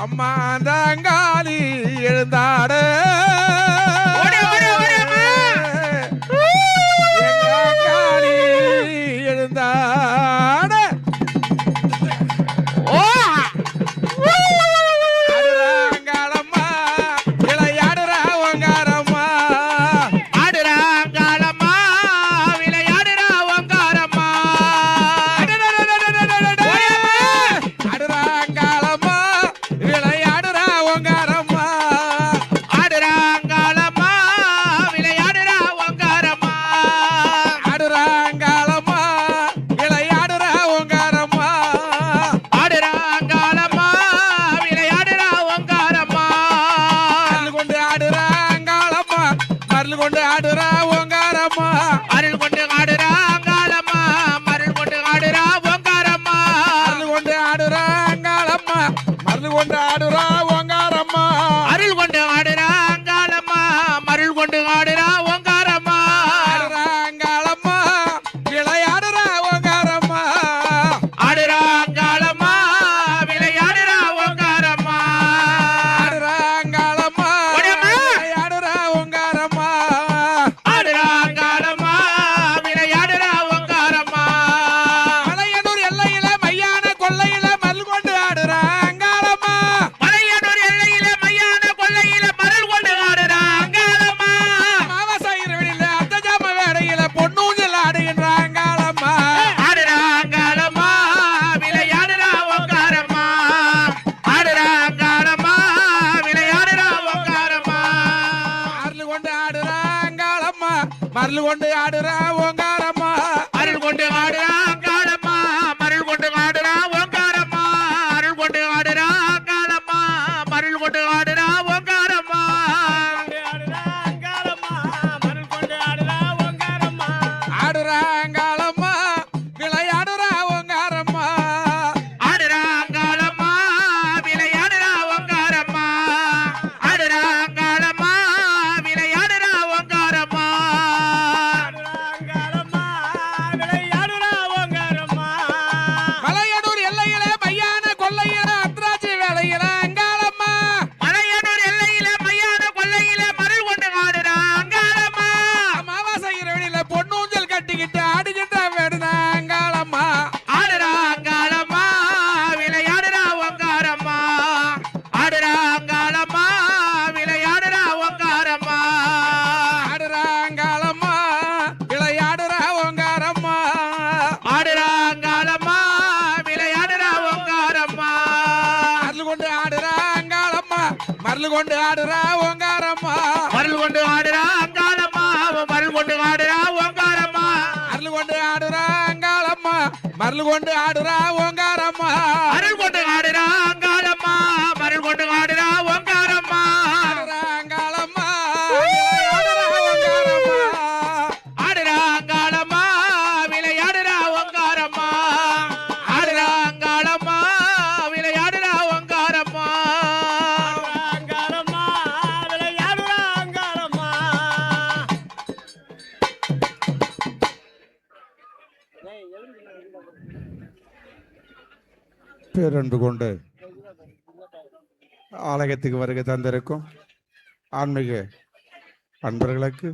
அம்மா தாங்காலி எழுந்தாடு காளி எழுந்தாடு மருள் கொண்டு ஆடுறா ஓங்காரம்மா அருள் கொண்டு ஆடுறா காலம்மா மருள் கொண்டு ஆடுறா ஓங்காரம்மா அருள் கொண்டு ஆடுறா காலம்மா மருள் கொண்டு ஆடுறா ஓங்காரம்மா மருள் கொண்டு ஆடுறா ஓங்காரம்மா ஆடுறா காலம்மா விளையாடுறா ஓங்காரம்மா ஆடுறா காலம்மா விளையாடுறா ஓங்காரம்மா ஆடுறா காலம்மா விளையாடுறா ஓங்காரம்மா மருள் கொண்டு ஆடுறா ஓங்காரம்மா மருள் கொண்டு ஆடுறா அங்காளம்மா மருள் கொண்டு ஆடுறா ஓங்காரம்மா அருள் கொண்டு ஆடுறா அங்காளம்மா மருள் கொண்டு ஆடுறா ஓங்காரம்மா அருள் கொண்டு ஆடுறா அங்காளம்மா மருள் கொண்டு ஆடுறா ஓங்காரம்மா ஆடுறா அங்காளம்மா ஆடுறா ஓங்காரம்மா ஆடுறா அங்காளம்மா விளையாடுறா ஓங்காரம்மா ஆடுறா அங்காளம்மா விளையாடுறா ஓங்காரம்மா பேரன்பு கொண்டு ஆலயத்துக்கு வருகை தந்திருக்கும் ஆன்மீக அன்பர்களுக்கு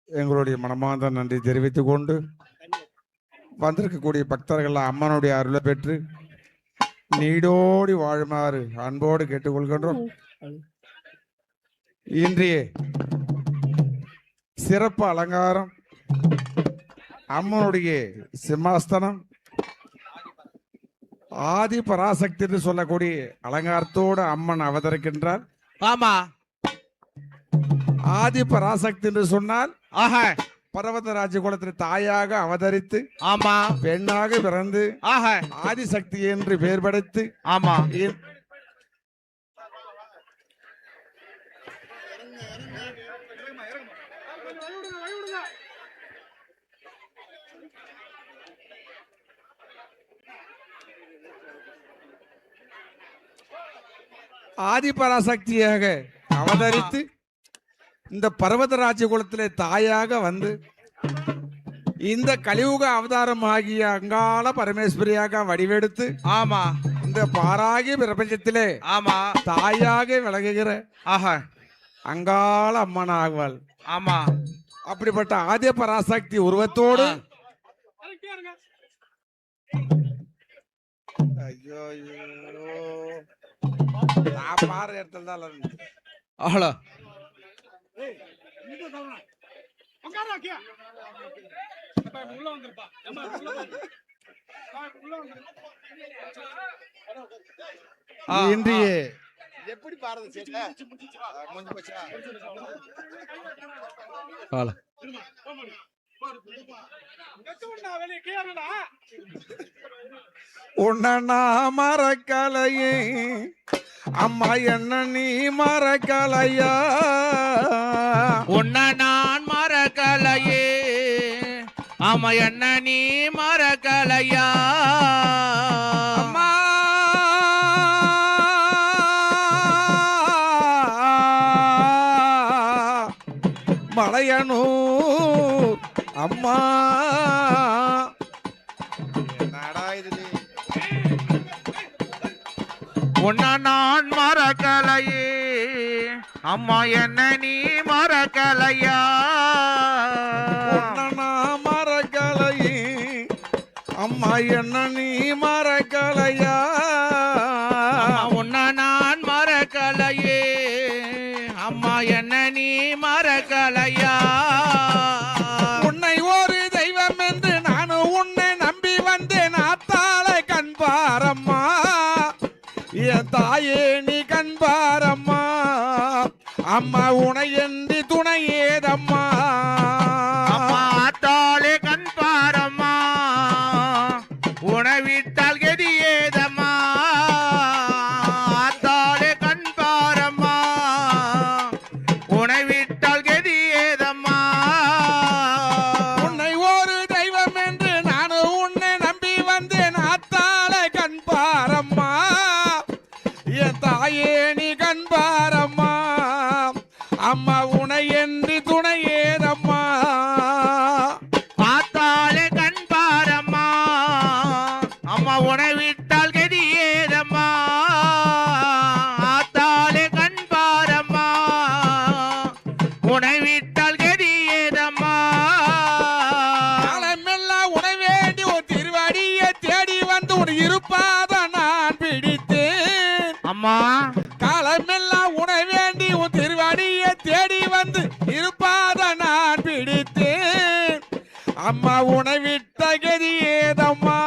எங்களுடைய மனமார்ந்த நன்றி தெரிவித்துக் கொண்டு வந்திருக்கக்கூடிய பக்தர்கள் அம்மனுடைய அருளை பெற்று நீடோடி வாழுமாறு அன்போடு கேட்டுக்கொள்கின்றோம். இன்றைய சிறப்பு அலங்காரம் அம்மனுடைய சிம்மாஸ்தனம் ஆதி பராசக்தி என்று சொல்லக்கூடிய அலங்காரத்தோடு அம்மன் அவதரிக்கின்றார். ஆமா, ஆதி பராசக்தி என்று சொன்னால் பர்வதராஜ குலத்தில் தாயாக அவதரித்து ஆமா பெண்ணாக பிறந்து ஆதிசக்தி என்று பெயர் படைத்து ஆமா ஆதிபராசக்தியாக அவதரித்து இந்த பர்வதராஜ குலத்திலே தாயாக வந்து இந்த கலியுக அவதாரம் ஆகிய அங்காள பரமேஸ்வரியாக வடிவெடுத்து ஆமா அந்த பாராகி பிரபஞ்சத்திலே ஆமா தாயாக விளங்குகிற ஆஹா அங்காள அம்மன் ஆகுவாள். ஆமா அப்படிப்பட்ட ஆதிய பராசக்தி உருவத்தோடு ஐயோ நான் பாரு இடத்துல தான் அவ்வளோ இன்றைய எப்படி பாருது உன்ன மறக்கலையே அம்மா என்ன நீ மறக்கலையா உன்ன நான் மறக்கலையே ஆமா என்ன நீ மறக்கலையா அம்மா மலையனூர் அம்மா என்னடா இது உன்ன நான் மறக்கலையே அம்மா என்ன நீ மறக்கலையா உன்ன மறக்கலையே அம்மா என்ன நீ மறக்கலையா உன்ன நான் மறக்கலையே அம்மா என்ன நீ மறக்கலையா உன்னை ஒரு தெய்வம் என்று நானும் உன்னை நம்பி வந்தேன் ஆத்தாளை கண்பாரம்மா என் தாயே நீ கண்பாரம்மா அம்மா உனை என்று துணை ஏதம்மா அம்மா ஆத்தாளே கண்பாரம்மா உணவிட்டால் கதி ஏதம்மா ஆத்தாளே கண்பாரம்மா உணவிட்டால் கதி ஏதம்மா உன்னை ஒரு தெய்வம் என்று நானும் உன்னை நம்பி வந்தேன் ஆத்தாளை கண்பாரம்மா என் தாயே நீ கண்பாரம்மா அம்மா உனை என்று துணை ஏதம்மா ஆத்தாளே கண்பாரம்மா அம்மா உணவிட்டால் கதி ஏதம்மா ஆத்தாளே கண்பாரம்மா உணவிட்டால் கதி ஏதம்மா காலமெல்லாம் உனை வேண்டி ஒரு திருவடியை தேடி வந்து உன் இருப்பாத நான் பிடித்தேன் அம்மா காலமெல்லாம் உனை வேண்டி உன் திருவடியை தேடி வந்து இருப்பாத நான் பிடித்தேன் அம்மா உனை விட்ட கதி ஏதம்மா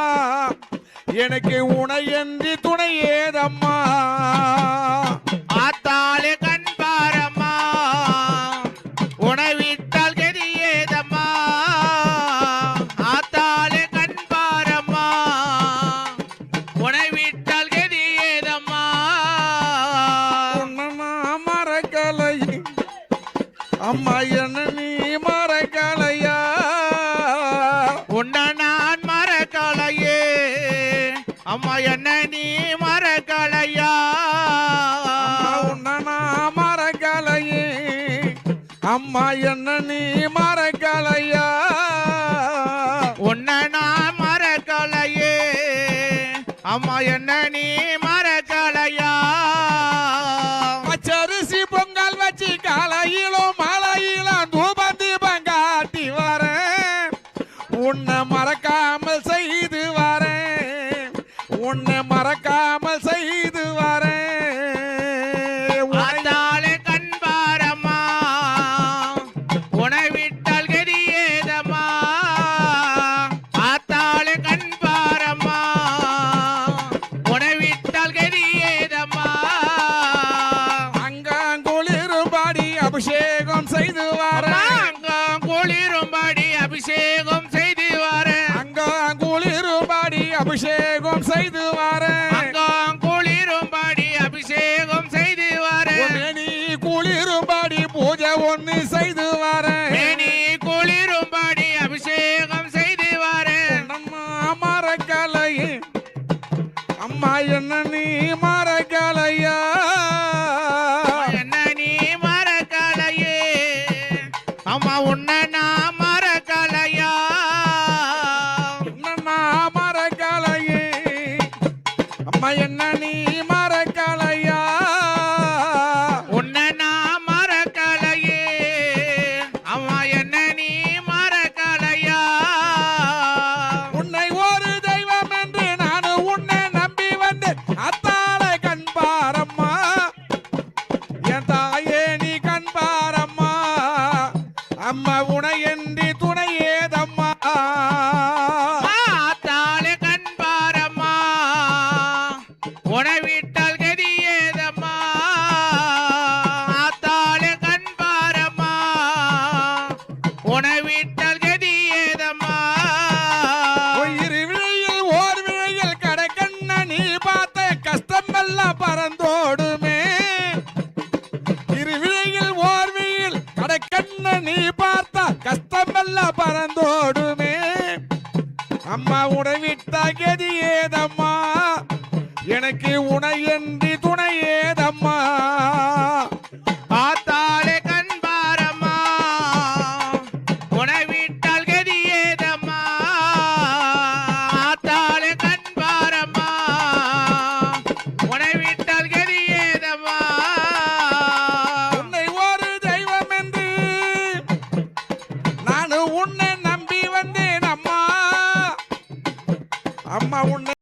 எனக்கு உனை என்று துணை ஏதம்மா ஆத்தாளே கண்பாரம்மா உணவிட்டால் கதி ஏதம்மா ஆத்தாளே கண்பாரம்மா உணவிட்டால் கதி ஏதம்மா உன்னை நான் மறக்கலையே அம்மா என்ன நீ மறக்கலையா உன்ன நான் மறக்கலையே அம்மா என்ன நீ மறக்கலையா உன்னை நான் மறக்கலையே அம்மா என்ன நீ மறக்கலையா உன்ன நான் மறக்கலையே அம்மா என்ன நீ மறக்கலையா பச்சரிசி பொங்கல் வச்சு காலையிலும் மாலையிலும் தூபம் தீபம் காட்டி வரேன் உன்னை மறக்காமல் செய்து வரேன் உன்னை மறக்காமல் செய்து வரேன் ஆத்தாளே கண்பாரம்மா உணவிட்டால் கதி ஏதம்மா ஆத்தாளே கண்பாரம்மா உணவிட்டால் கதி ஏதம்மா அங்காங்குளிருபாடி அபிஷேகம் செய்து வரேன் அங்கம் குளிரும்படி அபிஷேகம் செய்து வரேன் அங்காங்குளிருபாடி அபிஷேகம் செய்து வரேன் அங்கம் குளிரும்படி அபிஷேகம் செய்து வரேன் நீ குளிருபாடி பூஜை ஒண்ணு செய்து வரேன் மேனி குளிரும்படி அபிஷேகம் செய்து வரேன் அம்மா மறக்கலையே அம்மா என்ன நீ மறக்கலையா என்ன நீ மறக்கலையே அம்மா உன்னை நான் மறக்கலையா உன்னை நான் மறக்கலையே அம்மா என்ன நீ மறக்கலையா உன்னை நான் மறக்கலையே அம்மா என்ன நீ மறக்கலையா உன்னை ஒரு தெய்வம் என்று நானும் உன்னை நம்பி வந்தேன் அத்தாளை கண்பாரம்மா என் தாயே நீ கண்பாரம்மா அம்மா உனை என்று துணை ஏதம்மா ஆத்தாளே கண் பாரம்மா உணவிட்டால் கதி ஏதம்மா ஆத்தாளே கண் பாரம்மா உணவிட்டால் கதி ஏதம்மா இரு விழியில் ஓர் விழியில் கடைக்கண்ண நீ பார்த்த கஷ்டம் எல்லாம் பறந்தோடுமே இரு விழியில் ஓர் விழியில் கடைக்கண்ண நீ பார்த்த கஷ்டம் எல்லாம் பறந்தோடுமே அம்மா உணவிட்ட கதி ஏதம்மா எனக்கு உனை என்று துணை ஏதம்மா